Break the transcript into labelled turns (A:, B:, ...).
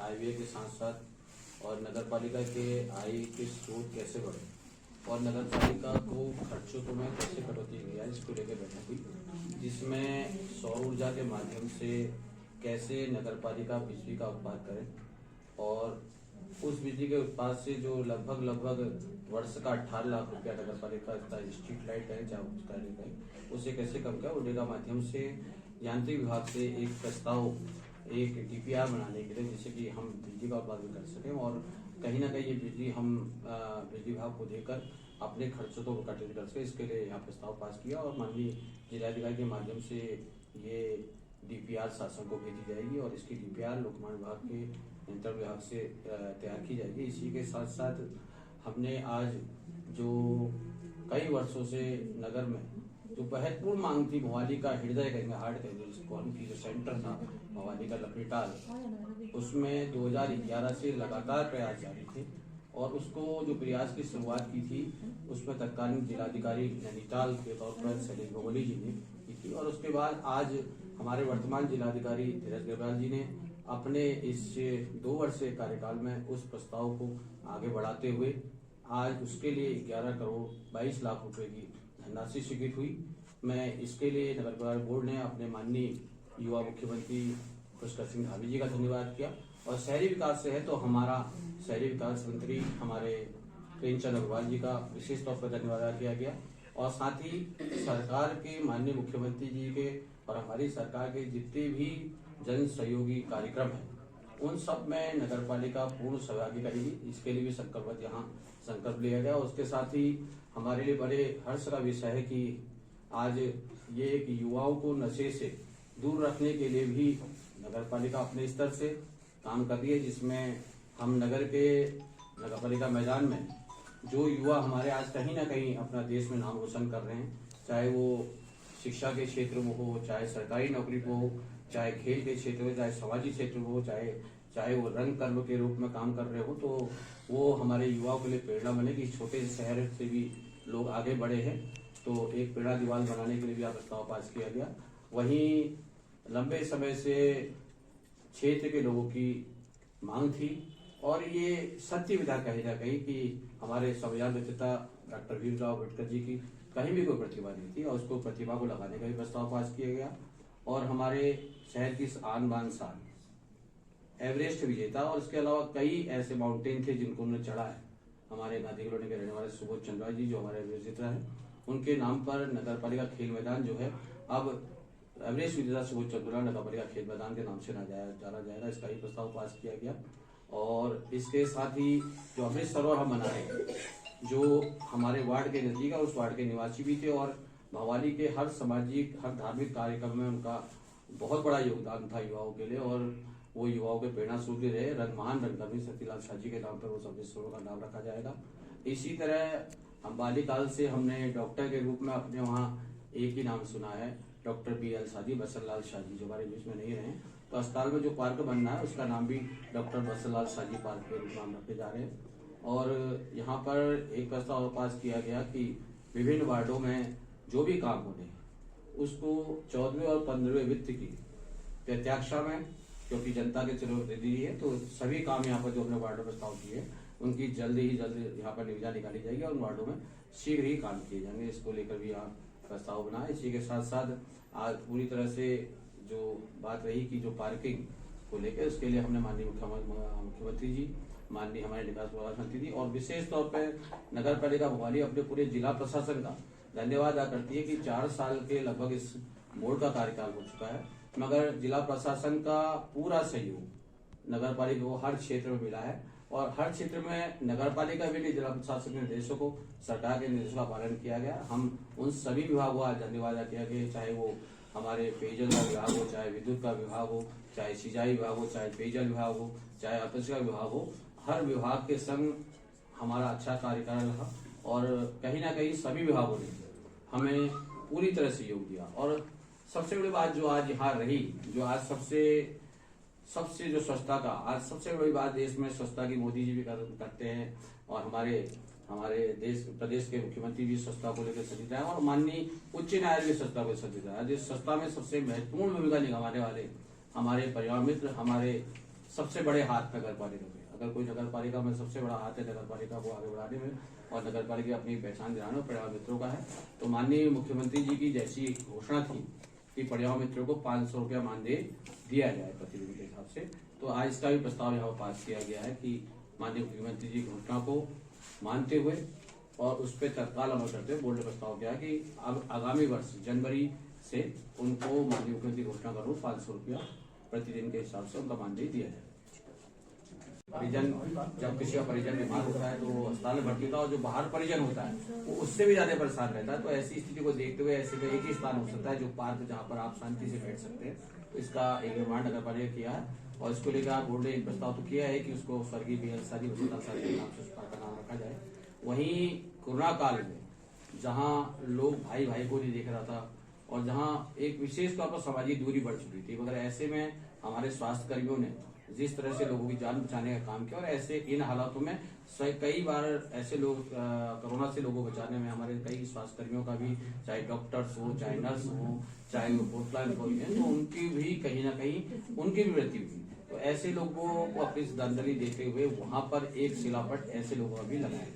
A: आयव्यय के साथ साथ और नगर पालिका के आय के स्रोत कैसे बढ़े और नगर पालिका को खर्चों में कैसे कटौती की जाए, इसको लेकर बैठक हुई, जिसमें सौर ऊर्जा के माध्यम से कैसे नगर पालिका बिजली का उत्पाद करे और उस बिजली के उत्पाद से जो लगभग वर्ष का 18 लाख रुपया नगर पालिका स्ट्रीट लाइट है चाहे उसका करें, उसे कैसे कम किया। उनके माध्यम से यांत्रिक विभाग से एक प्रस्ताव, एक डीपीआर बनाने के लिए, जिससे कि हम बिजली का उत्पादन कर सकें और कहीं ना कहीं ये बिजली हम बिजली विभाग को देकर अपने खर्चों को कटित कर सकें। इसके लिए यहाँ प्रस्ताव पास किया और माननीय जिलाधिकारी के माध्यम से ये डीपीआर शासन को भेजी जाएगी और इसकी डीपीआर लोकमान्य विभाग के नियंत्रण विभाग से तैयार की जाएगी। इसी के साथ साथ हमने आज जो कई वर्षों से नगर में जो महत्वपूर्ण मांग थी, भवाली का हृदय कहेंगे, हार्ट कहेंगे, जिसको उनकी जो सेंटर था भवाली का लकड़ी टाल, उसमें 2011 से लगातार प्रयास जारी थे और उसको जो प्रयास की शुरुआत की थी उसमें तत्कालीन जिलाधिकारी नैनीताल के तौर पर शैलेश भगोली जी ने की थी और उसके बाद आज हमारे वर्तमान जिलाधिकारी धीरज गर्ब्याल जी ने अपने इस 2 वर्षीय कार्यकाल में उस प्रस्ताव को आगे बढ़ाते हुए आज उसके लिए 11 करोड़ 22 लाख रुपए की धनराशि स्वीकृत हुई। मैं इसके लिए नगर परिवहन बोर्ड ने अपने माननीय युवा मुख्यमंत्री पुष्कर सिंह धामी जी का धन्यवाद किया और शहरी विकास से है तो हमारा शहरी विकास मंत्री हमारे प्रेमचंद अग्रवाल जी का विशेष तौर पर धन्यवाद किया गया और साथ ही सरकार के माननीय मुख्यमंत्री जी के और हमारी सरकार के जितने भी जन सहयोगी कार्यक्रम हैं उन सब में नगर पालिका पूर्ण सहभागी करेगी। इसके लिए भी संकल्प यहाँ संकल्प लिया गया। उसके साथ ही हमारे लिए बड़े हर्ष का विषय है कि आज ये एक युवाओं को नशे से दूर रखने के लिए भी नगर पालिका अपने स्तर से काम कर रही है, जिसमें हम नगर पालिका मैदान में जो युवा हमारे आज कहीं ना कहीं अपना देश में नाम रोशन कर रहे हैं, चाहे वो शिक्षा के क्षेत्र में हो, चाहे सरकारी नौकरी को हो, चाहे खेल के क्षेत्र में, चाहे सामाजिक क्षेत्र में हो, चाहे वो रंग कर्म के रूप में काम कर रहे हो, तो वो हमारे युवाओं के लिए प्रेरणा बने कि छोटे शहर से भी लोग आगे बढ़े हैं। तो एक प्रेरणा दीवार बनाने के लिए भी आप प्रस्ताव पास किया गया। वहीं लंबे समय से क्षेत्र के लोगों की मांग थी और ये सत्य विधा कही ना कही कि हमारे संविधान रचयिता डॉक्टर भीमराव अम्बेडकर जी की कहीं भी कोई प्रतिभा नहीं थी और उसको प्रतिभा को लगाने का भी प्रस्ताव पास किया गया और हमारे शहर की आन बान शान एवरेस्ट विजेता और इसके अलावा कई ऐसे माउंटेन थे जिनको उन्होंने चढ़ा है। हमारे नादी कॉलोनी के रहने वाले सुबोध चंद्रा जी जो हमारे एवरेस्ट विजेता है, उनके नाम पर नगर पालिका खेल मैदान जो है अब एवरेस्ट विजेता सुबोध चंद्रा नगर पालिका खेल मैदान के नाम से जाना जाएगा। इसका ही प्रस्ताव पास किया गया और इसके साथ ही जो अमृत सरोवर हम बना रहे हैं, जो हमारे वार्ड के नजदीक है, उस वार्ड के निवासी भी थे और भवाली के हर सामाजिक हर धार्मिक कार्यक्रम में उनका बहुत बड़ा योगदान था युवाओं के लिए और वो युवाओं के प्रेरणा स्रोत रहे। महान रंगकर्मी सतीलाल शाह जी के नाम पर वो अमृत सरोवर का नाम रखा जाएगा। इसी तरह हम बाल्यकाल से हमने डॉक्टर के रूप में अपने वहाँ एक ही नाम सुना है, डॉक्टर BL शाह जी, बसर लाल शाह जी जो हमारे बीच में नहीं रहे, तो अस्पताल में जो पार्क बनना है उसका नाम भी डॉक्टर बसर लाल शाह जी पार्क के रूप में हम रखे जा रहे हैं। और यहाँ पर एक प्रस्ताव पास किया गया कि विभिन्न वार्डों में जो भी काम होने उसको 14वें और 15वें वित्त की प्रत्याक्षा में, क्योंकि जनता के चुनौती दी है, तो सभी काम यहाँ पर जो हमने वार्डों में प्रस्ताव किए उनकी जल्द यहाँ पर निविदा निकाली जाएगी और उन वार्डों में शीघ्र ही काम किए जाएंगे। इसको लेकर भी यहाँ प्रस्ताव बना। इसी के साथ साथ आज पूरी तरह से जो बात रही कि जो पार्किंग को लेकर उसके लिए हमने माननीय मुख्यमंत्री जी, माननीय हमारे विकास मंत्री जी और विशेष तौर पर नगर पालिका भवाली अपने पूरे जिला प्रशासन का धन्यवाद अदा करती है कि 4 साल के लगभग इस बोर्ड का कार्यकाल हो चुका है, मगर जिला प्रशासन का पूरा सहयोग नगर पालिका को हर क्षेत्र में मिला है और हर क्षेत्र में नगर पालिका भी जिला प्रशासन के निर्देशों को, सरकार के निर्देशों का पालन किया गया। हम उन सभी विभागों का धन्यवाद अदा किया गया, चाहे वो हमारे पेयजल का विभाग हो, चाहे विद्युत का विभाग हो, चाहे सिंचाई विभाग हो, चाहे पेयजल विभाग हो, चाहे अपशिष्ट का विभाग हो, हर विभाग के संग हमारा अच्छा कार्यकाल रहा और कहीं ना कहीं सभी विभागों ने हमें पूरी तरह से सहयोग दिया। और सबसे बड़ी बात जो आज यहाँ रही, जो आज सबसे जो स्वच्छता का, आज सबसे बड़ी बात देश में स्वच्छता की मोदी जी भी करते हैं और हमारे प्रदेश के मुख्यमंत्री भी स्वच्छता को लेकर सचेत है और माननीय उच्च न्यायालय भी स्वच्छता को सचेत है। जिस स्वच्छता में सबसे महत्वपूर्ण भूमिका निभाने वाले हमारे पर्यावरण मित्र, हमारे सबसे बड़े हाथ नगर पालिका के। अगर कोई नगर पालिका में सबसे बड़ा हाथ है नगर पालिका को आगे बढ़ाने में और नगर पालिका अपनी पहचान दिलाने में पर्यावरण मित्रों का है, तो माननीय मुख्यमंत्री जी की जैसी घोषणा थी कि पर्यावरण मित्रों को 500 रुपया मानदेय दिया जाए प्रतिदिन के हिसाब से, तो आज इसका भी प्रस्ताव यहाँ पर पास किया गया है कि माननीय मुख्यमंत्री जी की घोषणा को मानते हुए और उस पर तत्काल अमल करते हुए बोर्ड ने प्रस्ताव किया कि अब आगामी वर्ष जनवरी से उनको माननीय मुख्यमंत्री घोषणा करो 500 रुपया प्रतिदिन के हिसाब से उनका मानदेय दिया जाए। परिजन, जब किसी का परिजन बीमार होता है तो अस्पताल में भर्ती होता है और जो बाहर परिजन होता है वो उससे भी ज्यादा परेशान रहता है, तो ऐसी स्थिति को देखते हुए ऐसे में एक ही स्थान हो सकता है जो पार्क जहाँ पर आप शांति से बैठ सकते हैं, तो इसका एक निर्माण नगर पालिका किया है और इसको लेकर बोर्ड ने प्रस्ताव तो किया है कि उसको स्वर्गीय BL शादी अस्पताल के नाम से उस पार्क का नाम रखा जाए। वहीं कोरोना काल में जहाँ लोग भाई भाई को नहीं देख रहा था और जहाँ एक विशेष तौर पर सामाजिक दूरी बढ़ चुकी थी, मगर ऐसे में हमारे स्वास्थ्य कर्मियों ने जिस तरह से लोगों की जान बचाने का काम किया और ऐसे इन हालातों में कई बार ऐसे लोग कोरोना से लोगों को बचाने में हमारे कई स्वास्थ्य कर्मियों का भी, चाहे डॉक्टर्स हो, चाहे नर्स हो, चाहे वो फ्रंटलाइन एम्प्लॉई हैं, तो उनकी भी कहीं ना कहीं उनकी भी मृत्यु हुई। तो ऐसे लोगों को अपनी श्रद्धांजलि देते हुए वहां पर एक शिलापट ऐसे लोगों का भी लगाया।